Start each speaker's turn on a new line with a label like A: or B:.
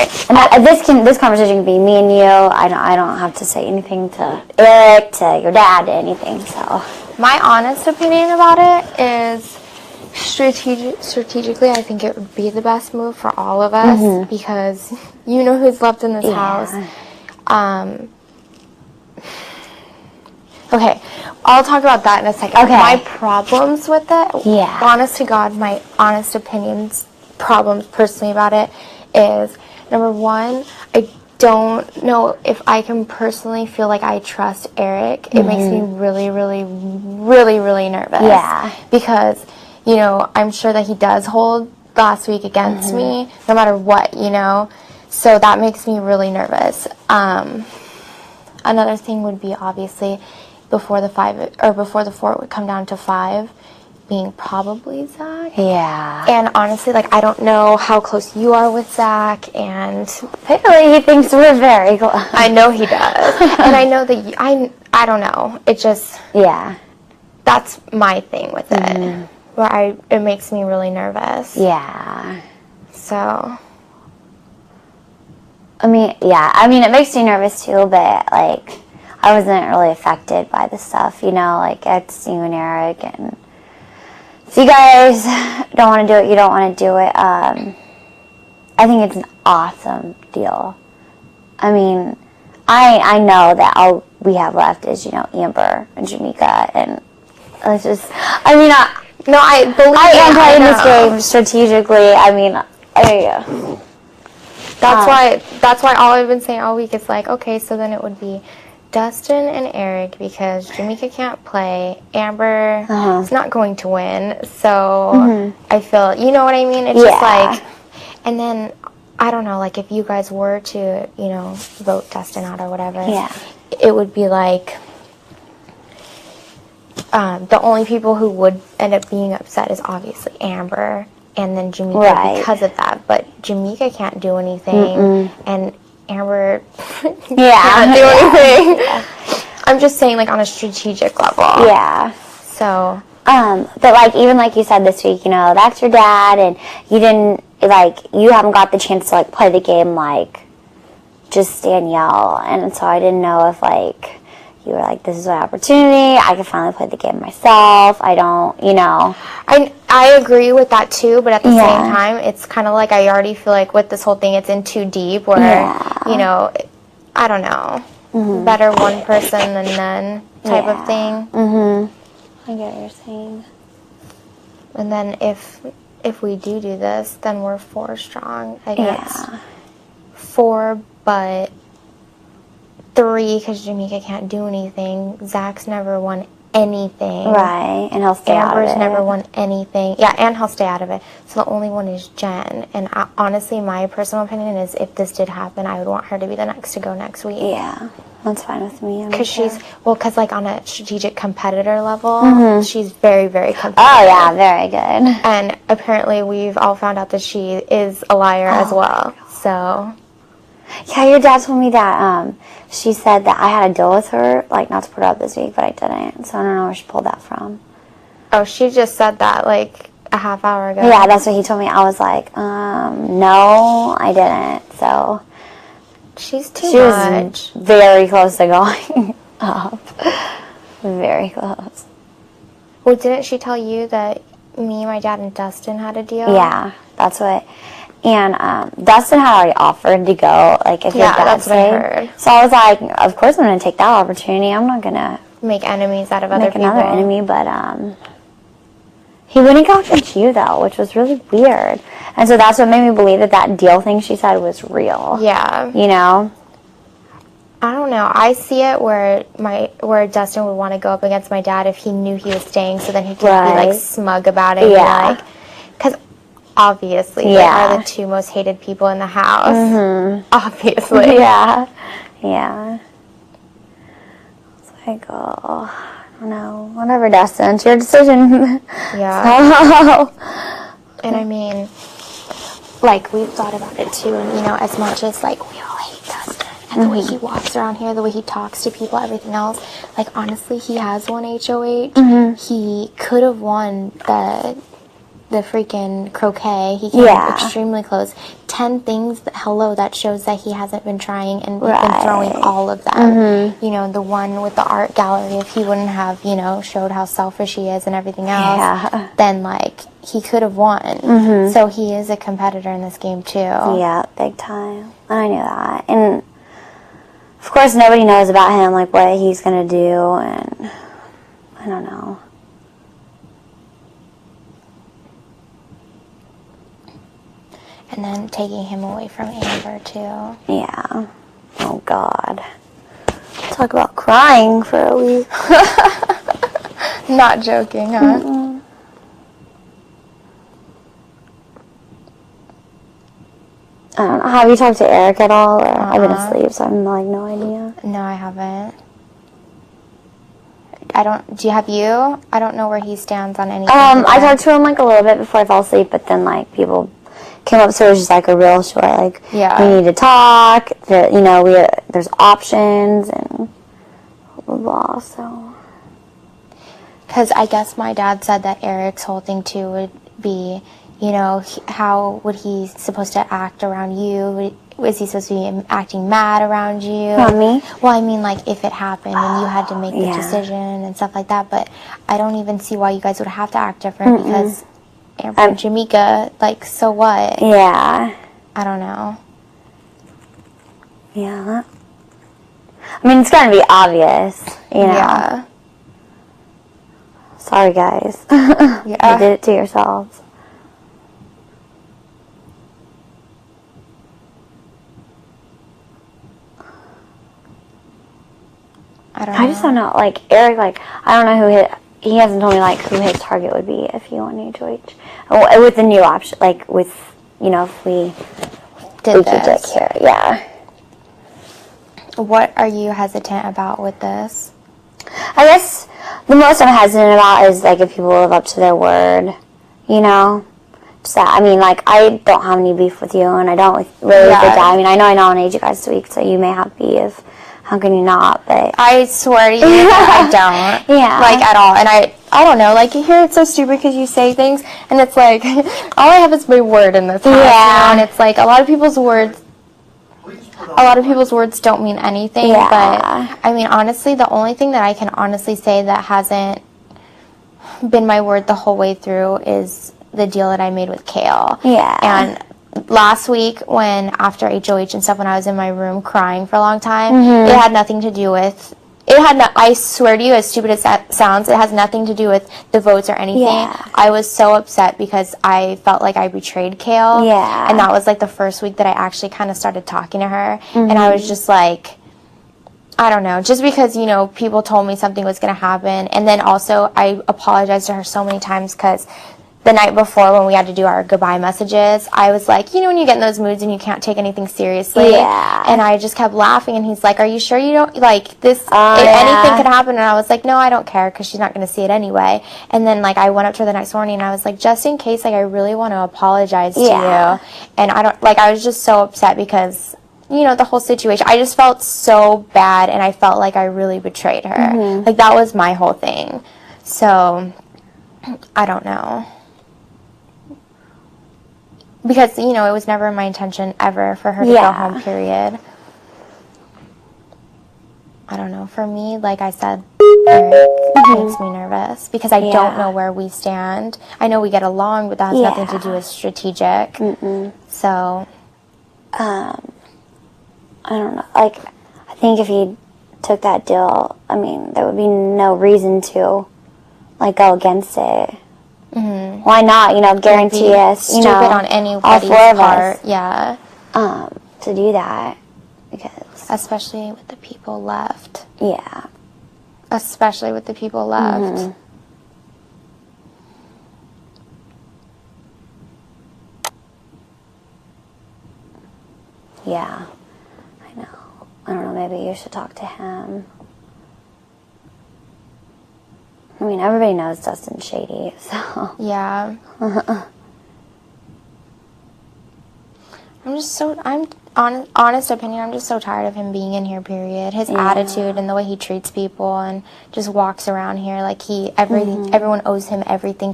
A: Okay.
B: And this conversation can be me and you. I don't have to say anything to Eric, to your dad, to anything. So
A: my honest opinion about it is strategically, I think it would be the best move for all of us because you know who's left in this house. Okay, I'll talk about that in a second.
B: Okay.
A: My problems with it, honest to God, my honest opinions, problems personally about it is, number one, I don't know if I can personally feel like I trust Eric. It makes me really, really, really, really nervous.
B: Yeah.
A: Because, you know, I'm sure that he does hold last week against me, no matter what, you know. So that makes me really nervous. Another thing would be, obviously, before the 4 would come down to 5, being probably Zach.
B: yeah.
A: And honestly, like, I don't know how close you are with Zach, and
B: Apparently he thinks we're very close.
A: I know he does. And I know that I don't know. It just, that's my thing with it. Where it makes me really nervous.
B: Yeah.
A: So,
B: I mean, it makes me nervous too, but, like, I wasn't really affected by the stuff, you know, like, it's you and Eric, and if you guys don't want to do it, you don't want to do it. I think it's an awesome deal. I mean, I know that all we have left is, you know, Amber and Jamaica, and it's just, I mean, I am playing this game strategically. I mean,
A: that's why all I've been saying all week is like, okay, so then it would be Dustin and Eric because Jamaica can't play. Amber is not going to win, so I feel, you know what I mean? It's just like, and then, I don't know, like if you guys were to, you know, vote Dustin out or whatever, it would be like, the only people who would end up being upset is obviously Amber and then Jamaica because of that, but Jamaica can't do anything, and Amber can't do anything. I'm just saying, like, on a strategic level. Yeah. So.
B: But, like, even like you said this week, you know, that's your dad, and you didn't, like, you haven't got the chance to, like, play the game, like, just Danielle, and so I didn't know if, like, you were like, this is an opportunity, I can finally play the game myself, I don't, you know.
A: I agree with that too, but at the same time, it's kind of like I already feel like with this whole thing, it's in too deep where, you know, I don't know, better one person than none type of thing.
B: I get what you're saying.
A: And then if we do this, then we're 4 strong, I guess. 4, but 3 because Jamaica can't do anything. Zach's never won anything.
B: Right, and he'll stay out of it.
A: Amber's never won anything. Yeah, and he'll stay out of it. So the only one is Jen. And honestly, my personal opinion is if this did happen, I would want her to be the next to go next week.
B: Yeah, that's fine with me.
A: Because like on a strategic competitor level, she's very, very competitive.
B: Oh, yeah, very good.
A: And apparently we've all found out that she is a liar as well. So.
B: Yeah, your dad told me that she said that I had a deal with her, like, not to put her up this week, but I didn't. So I don't know where she pulled that from.
A: Oh, she just said that, like, a half hour ago.
B: Yeah, that's what he told me. I was like, no, I didn't. So
A: she's too much.
B: She was very close to going up. Very close.
A: Well, didn't she tell you that me, my dad, and Dustin had a deal?
B: Yeah, that's what... And Dustin had already offered to go, like, if his dad
A: that's what I heard.
B: So I was like, of course I'm going to take that opportunity. I'm not going to...
A: make enemies out of other people.
B: Make another enemy, but he wouldn't go against you, though, which was really weird. And so that's what made me believe that deal thing she said was real.
A: Yeah.
B: You know?
A: I don't know. I see it where Dustin would want to go up against my dad if he knew he was staying, so then he could be, like, smug about it. Yeah. Because... obviously, they are the 2 most hated people in the house. Obviously.
B: Yeah. It's like, oh, I don't know. Whatever, Dustin. It's your decision.
A: Yeah. And I mean, like, we've thought about it too, and, you know, as much as, like, we all hate Dustin, and the way he walks around here, the way he talks to people, everything else, like, honestly, he has won HOH. He could have won the the freaking croquet. He came extremely close. 10 things, that shows that he hasn't been trying and been throwing all of them. You know, the one with the art gallery, if he wouldn't have, you know, showed how selfish he is and everything else, then, like, he could have won. So he is a competitor in this game, too.
B: Yeah, big time. I knew that. And, of course, nobody knows about him, like, what he's going to do, and I don't know.
A: And then taking him away from Amber, too.
B: Yeah. Oh, God. Talk about crying for a week.
A: Not joking, huh?
B: I don't know. Have you talked to Eric at all? Or I've been asleep, so I'm like, no idea.
A: No, I haven't. Have you? I don't know where he stands on anything.
B: I talked to him, like, a little bit before I fell asleep, but then, like, people came up, so it was just, like, a real short, like, we need to talk, you know, there's options, and blah, blah, blah, so.
A: Because I guess my dad said that Eric's whole thing, too, would be, you know, how would he supposed to act around you? Was he supposed to be acting mad around you?
B: On me?
A: Well, I mean, like, if it happened and you had to make the decision and stuff like that, but I don't even see why you guys would have to act different because Amber and Jamaica, like, so what?
B: Yeah.
A: I don't know.
B: Yeah. I mean, it's going to be obvious, you know.
A: Yeah.
B: Sorry, guys. You did it to yourselves. I just don't know. Like, Eric, like, I don't know he hasn't told me, like, who his target would be if he won HOH. With the new option, like, with, you know, if we
A: did this.
B: Here. Yeah.
A: What are you hesitant about with this?
B: I guess the most I'm hesitant about is, like, if people live up to their word, you know? Just that, I mean, like, I don't have any beef with you, and I don't really with your dad. I mean, I know I nominated you guys this week, so you may have beef. How can you not? But
A: I swear to you that I don't.
B: Yeah.
A: Like, at all. And I don't know. Like, you hear it's so stupid because you say things, and it's like, all I have is my word in this house.
B: Yeah.
A: You know? And it's like, a lot of people's words don't mean anything.
B: Yeah.
A: But, I mean, honestly, the only thing that I can honestly say that hasn't been my word the whole way through is the deal that I made with Kale.
B: Yeah.
A: And last week, after HOH and stuff, when I was in my room crying for a long time, it had nothing to do with, I swear to you, as stupid as that sounds, it has nothing to do with the votes or anything.
B: Yeah.
A: I was so upset because I felt like I betrayed Kale.
B: Yeah.
A: And that was like the first week that I actually kind of started talking to her. And I was just like, I don't know, just because, you know, people told me something was going to happen. And then also, I apologized to her so many times because the night before when we had to do our goodbye messages, I was like, you know, when you get in those moods and you can't take anything seriously.
B: Yeah.
A: And I just kept laughing, and he's like, are you sure you don't, like, this, anything could happen? And I was like, no, I don't care, because she's not going to see it anyway. And then, like, I went up to her the next morning, and I was like, just in case, like, I really want to apologize to you. And I was just so upset because, you know, the whole situation, I just felt so bad, and I felt like I really betrayed her. Like, that was my whole thing. So, I don't know. Because, you know, it was never my intention ever for her to go home, period. I don't know. For me, like I said, Eric makes me nervous because I don't know where we stand. I know we get along, but that has nothing to do with strategic. So,
B: I don't know. Like, I think if he took that deal, I mean, there would be no reason to, like, go against it. Why not? You know, guarantee us, you know,
A: on anybody's part. Yeah.
B: To do that, because
A: especially with the people left.
B: Yeah.
A: Especially with the people left.
B: Yeah. I know. I don't know. Maybe you should talk to him. I mean, everybody knows Dustin's shady, so.
A: Yeah. Honest opinion, I'm just so tired of him being in here, period. His attitude and the way he treats people and just walks around here like everyone owes him everything.